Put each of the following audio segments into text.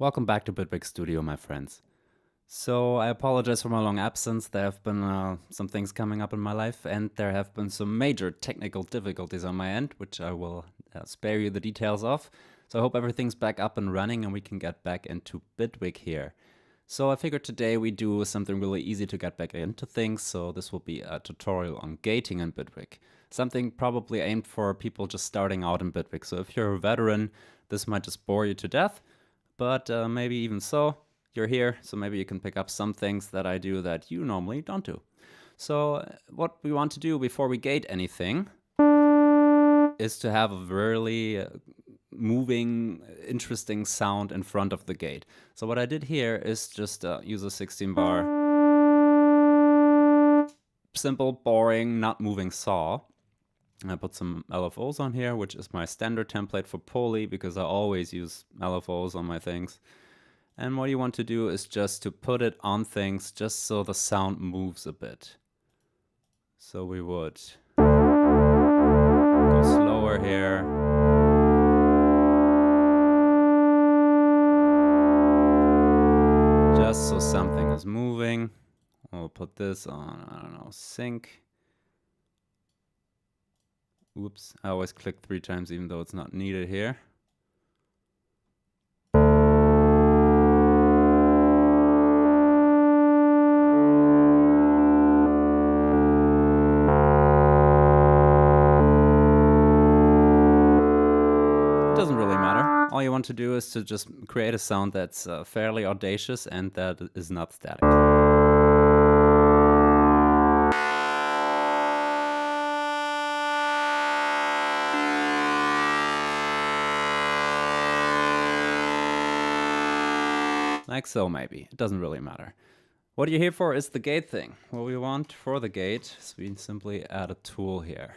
Welcome back to Bitwig Studio, my friends. So I apologize for my long absence. There have been some things coming up in my life, and there have been some major technical difficulties on my end, which I will spare you the details of. So I hope everything's back up and running and we can get back into Bitwig here. So I figured today we do something really easy to get back into things. So this will be a tutorial on gating in Bitwig. Something probably aimed for people just starting out in Bitwig. So if you're a veteran, this might just bore you to death. But maybe even so, you're here, so maybe you can pick up some things that I do that you normally don't do. So what we want to do before we gate anything is to have a really moving, interesting sound in front of the gate. So what I did here is just use a 16 bar, simple, boring, not moving saw. I put some LFOs on here, which is my standard template for poly because I always use LFOs on my things. And what you want to do is just to put it on things just so the sound moves a bit. So we would go slower here. Just so something is moving. We'll put this on, I don't know, sync. Oops, I always click 3 times even though it's not needed here. It doesn't really matter. All you want to do is to just create a sound that's fairly audacious and that is not static. Like so, maybe. It doesn't really matter. What you're here for is the gate thing. What we want for the gate is we simply add a tool here.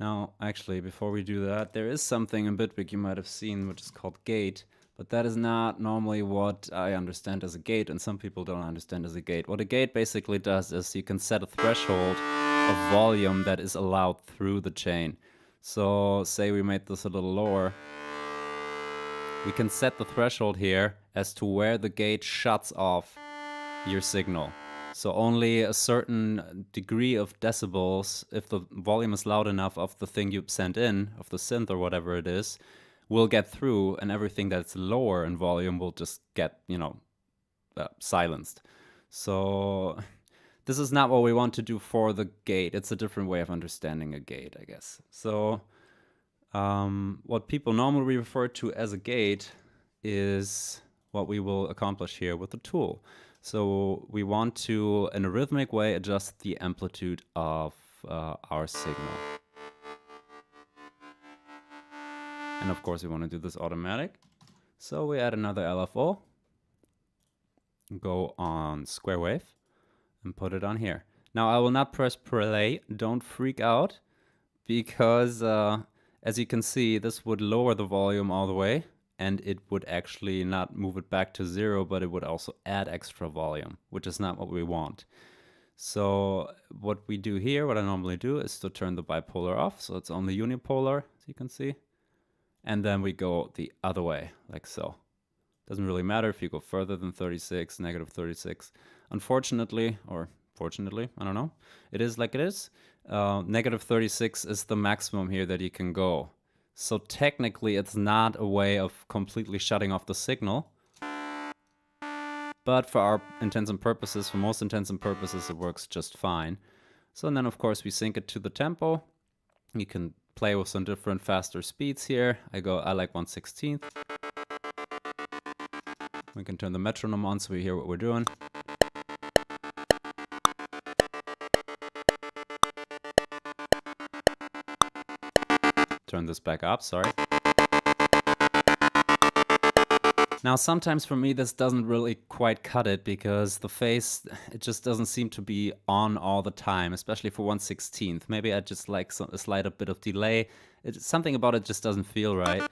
Now, actually, before we do that, there is something in Bitwig you might have seen which is called gate, but that is not normally what I understand as a gate, and some people don't understand as a gate. What a gate basically does is you can set a threshold of volume that is allowed through the chain. So, say we made this a little lower. We can set the threshold here as to where the gate shuts off your signal. So only a certain degree of decibels, if the volume is loud enough of the thing you sent in, of the synth or whatever it is, will get through, and everything that's lower in volume will just get, silenced. So this is not what we want to do for the gate. It's a different way of understanding a gate, I guess. So what people normally refer to as a gate is what we will accomplish here with the tool. So we want to, in a rhythmic way, adjust the amplitude of our signal. And of course we want to do this automatic. So we add another LFO, go on square wave, and put it on here. Now I will not press play, don't freak out, because as you can see, this would lower the volume all the way, and it would actually not move it back to 0, but it would also add extra volume, which is not what we want. So what we do here, what I normally do, is to turn the bipolar off, so it's only unipolar, as you can see. And then we go the other way, like so. Doesn't really matter if you go further than 36, negative 36. Unfortunately, or fortunately, I don't know, it is like it is. Negative 36 is the maximum here that you can go. So technically it's not a way of completely shutting off the signal. But for our intents and purposes, for most intents and purposes, it works just fine. So then of course we sync it to the tempo. You can play with some different faster speeds here. I like 1/16. We can turn the metronome on so we hear what we're doing. Turn this back up, sorry. Now sometimes for me this doesn't really quite cut it because the phase, it just doesn't seem to be on all the time, especially for 1/16. Maybe I just like a slight bit of delay. Something about it just doesn't feel right.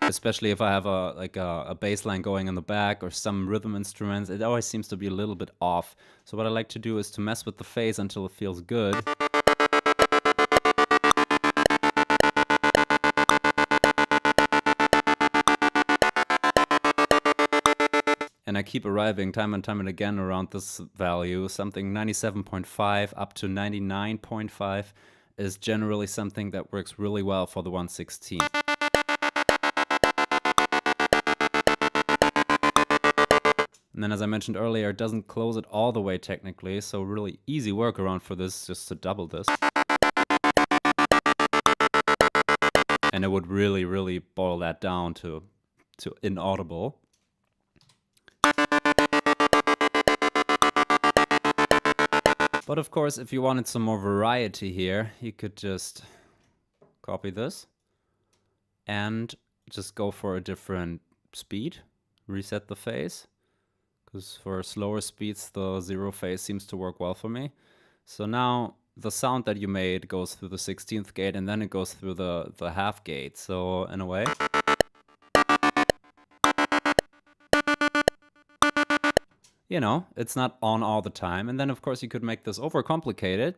Especially if I have a bass line going in the back or some rhythm instruments, it always seems to be a little bit off. So what I like to do is to mess with the phase until it feels good. And I keep arriving time and again around this value. Something 97.5 up to 99.5 is generally something that works really well for the 116. And then, as I mentioned earlier, it doesn't close it all the way technically, so really easy workaround for this, just to double this. And it would really boil that down to inaudible. But of course, if you wanted some more variety here, you could just copy this and just go for a different speed, reset the phase, because for slower speeds, the 0 phase seems to work well for me. So now the sound that you made goes through the 16th gate, and then it goes through the half gate. So in a way, you know, it's not on all the time. And then of course you could make this overcomplicated,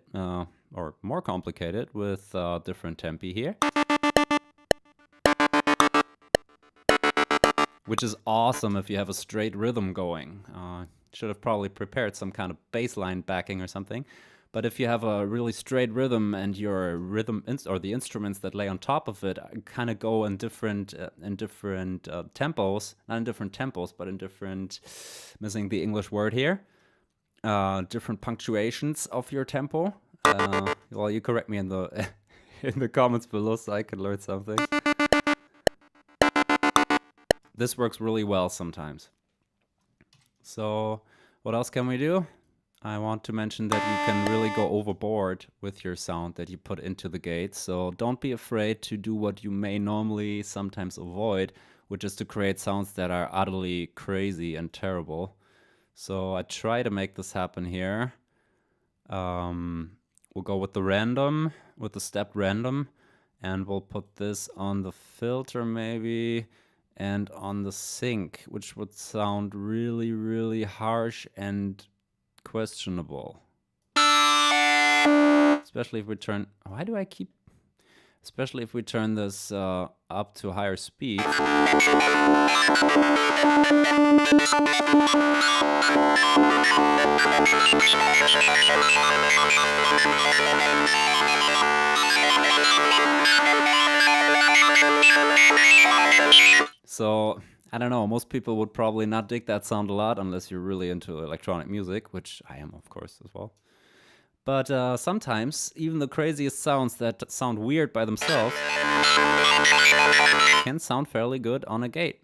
or more complicated with different tempi here. Which is awesome if you have a straight rhythm going. Should have probably prepared some kind of bass line backing or something. But if you have a really straight rhythm and your rhythm or the instruments that lay on top of it kind of go in different tempos, not in different tempos, but in different, missing the English word here, different punctuations of your tempo. Well, you correct me in the in the comments below so I can learn something. This works really well sometimes. So what else can we do? I want to mention that you can really go overboard with your sound that you put into the gate. So don't be afraid to do what you may normally sometimes avoid, which is to create sounds that are utterly crazy and terrible. So I try to make this happen here. We'll go with the random, with the stepped random, and we'll put this on the filter maybe, and on the sync, which would sound really harsh and questionable. Especially if we turn, especially if we turn this up to higher speed. So, I don't know, most people would probably not dig that sound a lot unless you're really into electronic music, which I am, of course, as well. But sometimes, even the craziest sounds that sound weird by themselves can sound fairly good on a gate.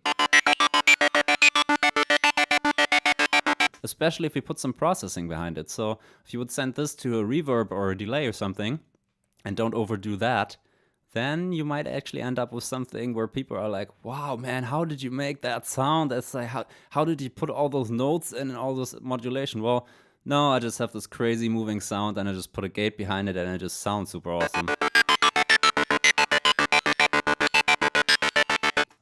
Especially if we put some processing behind it. So if you would send this to a reverb or a delay or something, and don't overdo that, then you might actually end up with something where people are like, wow, man, how did you make that sound? That's like, how did you put all those notes in and all this modulation? Well, no, I just have this crazy moving sound and I just put a gate behind it and it just sounds super awesome.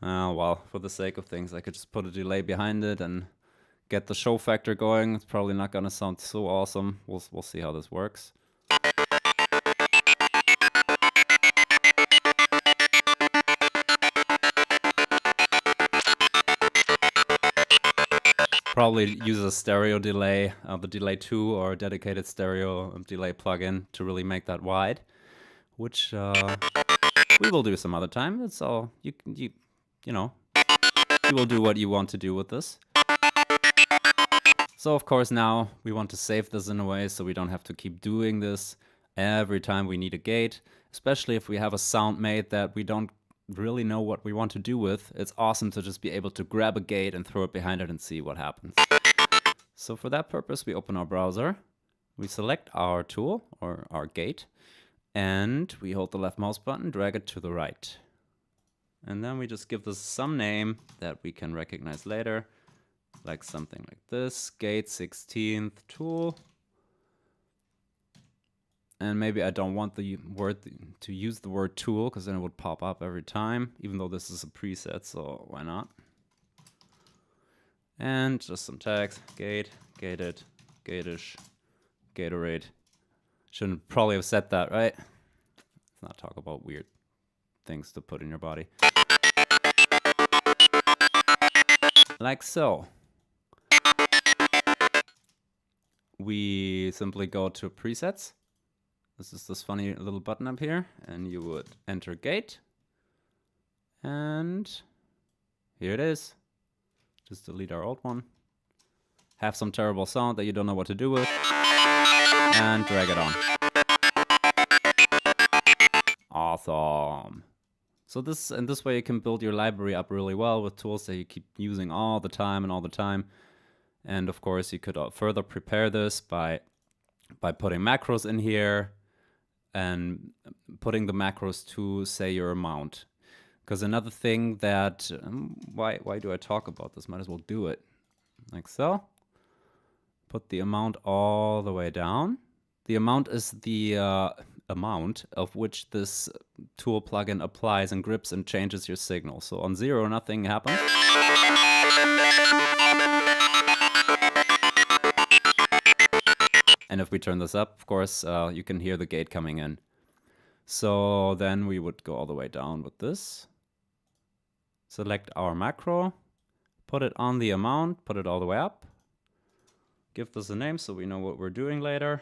Well, for the sake of things, I could just put a delay behind it and get the show factor going. It's probably not gonna sound so awesome. We'll see how this works. Probably use a stereo delay, the delay 2 or a dedicated stereo delay plugin to really make that wide, which we will do some other time. It's all you know, you will do what you want to do with this. So of course now we want to save this in a way so we don't have to keep doing this every time we need a gate, especially if we have a sound made that we don't really know what we want to do with. It's awesome to just be able to grab a gate and throw it behind it and see what happens. So for that purpose, we open our browser, we select our tool or our gate, and we hold the left mouse button, drag it to the right. And then we just give this some name that we can recognize later, like something like this, gate 16th tool. And maybe I don't want the word to use the word tool because then it would pop up every time, even though this is a preset, so why not? And just some tags, gate, gated, gatish, Gatorade. Shouldn't probably have said that, right? Let's not talk about weird things to put in your body. Like so. we simply go to presets. This is this funny little button up here, and you would enter gate. And here it is. Just delete our old one. Have some terrible sound that you don't know what to do with. And drag it on. Awesome. So in this way you can build your library up really well with tools that you keep using all the time and all the time. And of course you could further prepare this by putting macros in here and putting the macros to, say, your amount. Because another thing that, why do I talk about this? Might as well do it. Like so. Put the amount all the way down. The amount is the amount of which this tool plugin applies and grips and changes your signal. So on 0, nothing happens. And if we turn this up, of course, you can hear the gate coming in. So then we would go all the way down with this. Select our macro, put it on the amount, put it all the way up. Give this a name so we know what we're doing later,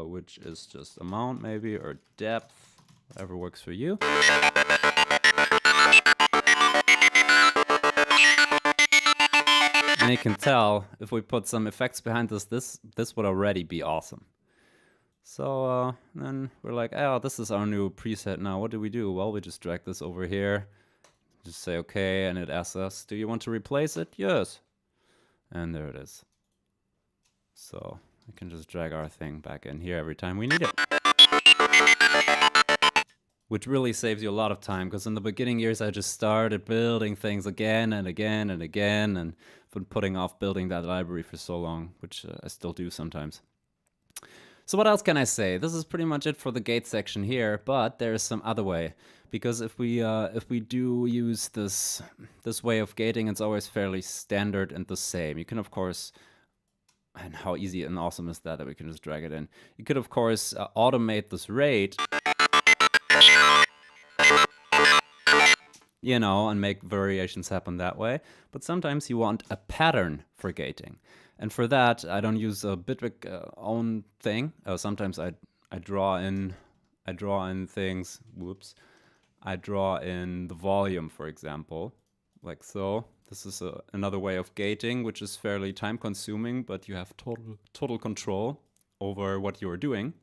which is just amount maybe, or depth, whatever works for you. And you can tell if we put some effects behind this would already be awesome. So then we're like, oh, this is our new preset now. What do we do? Well, we just drag this over here. Just say okay, and it asks us, do you want to replace it? Yes. And there it is. So we can just drag our thing back in here every time we need it. Which really saves you a lot of time, because in the beginning years I just started building things again and again and again, and been putting off building that library for so long, which I still do sometimes. So what else can I say? This is pretty much it for the gate section here, but there is some other way. Because if we do use this way of gating, it's always fairly standard and the same. You can, of course, and how easy and awesome is that we can just drag it in. You could, of course, automate this rate, you know, and make variations happen that way. But sometimes you want a pattern for gating. And for that, I don't use a Bitwig own thing. Sometimes I draw in things. Whoops. I draw in the volume, for example, like so. This is another way of gating, which is fairly time consuming, but you have total control over what you're doing.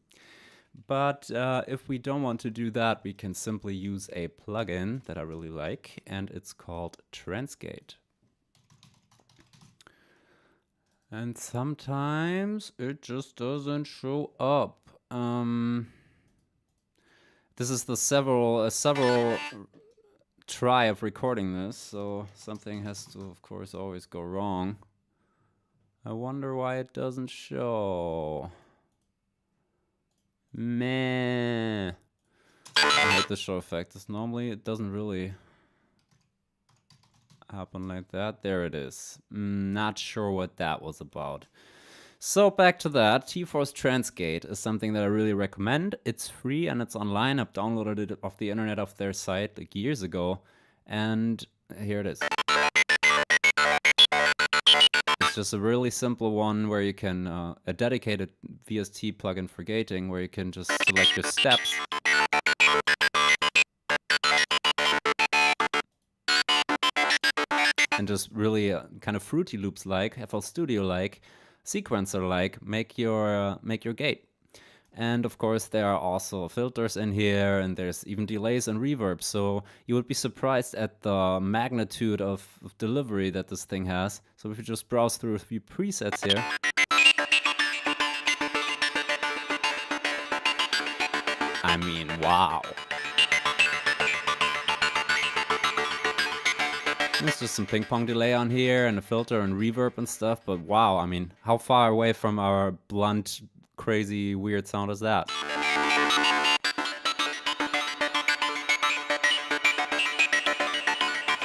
But if we don't want to do that, we can simply use a plugin that I really like, and it's called Transgate. And sometimes it just doesn't show up. This is the several try of recording this, so something has to, of course, always go wrong. I wonder why it doesn't show. Meh. I hate the show effect. Normally it doesn't really happen like that. There it is. Not sure what that was about. So back to that, T-Force Transgate is something that I really recommend. It's free and it's online. I've downloaded it off the internet, off their site, like years ago. And here it is. It's just a really simple one where you can, a dedicated VST plugin for gating, where you can just select your steps. And just really kind of Fruity Loops-like, FL Studio-like, sequencer-like, make your gate. And of course there are also filters in here, and there's even delays and reverb, so you would be surprised at the magnitude of delivery that this thing has. So if you just browse through a few presets here, I mean, wow. There's just some ping pong delay on here and a filter and reverb and stuff, but wow, I mean, how far away from our blunt, crazy, weird sound is that?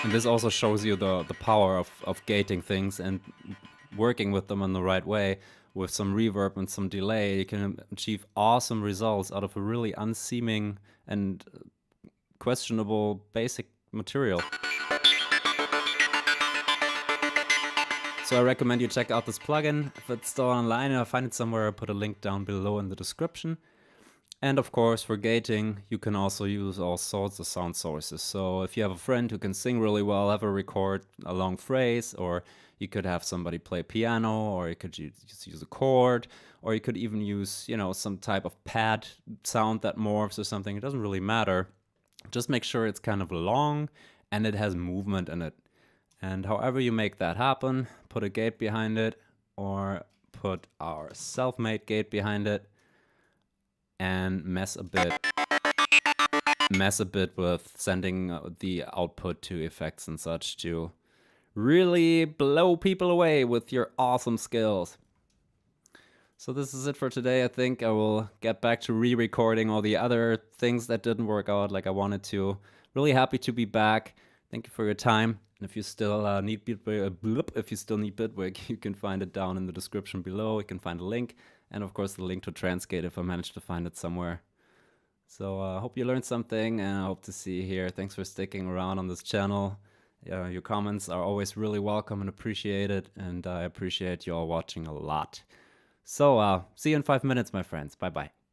And this also shows you the power of gating things and working with them in the right way. With some reverb and some delay, you can achieve awesome results out of a really unseeming and questionable basic material. So I recommend you check out this plugin. If it's still online, I'll find it somewhere. I'll put a link down below in the description. And of course, for gating, you can also use all sorts of sound sources. So if you have a friend who can sing really well, have her record a long phrase, or you could have somebody play piano, or you could just use a chord, or you could even use, you know, some type of pad sound that morphs or something. It doesn't really matter. Just make sure it's kind of long and it has movement in it. And however you make that happen, put a gate behind it, or put our self-made gate behind it, and mess a bit with sending the output to effects and such to really blow people away with your awesome skills. So this is it for today. I think I will get back to re-recording all the other things that didn't work out like I wanted to. Really happy to be back. Thank you for your time. And if you still need Bitwig, you can find it down in the description below. You can find a link, and of course the link to Transgate if I managed to find it somewhere. So I hope you learned something, and I hope to see you here. Thanks for sticking around on this channel. Your comments are always really welcome and appreciated, and I appreciate you all watching a lot. So see you in 5 minutes, my friends. Bye-bye.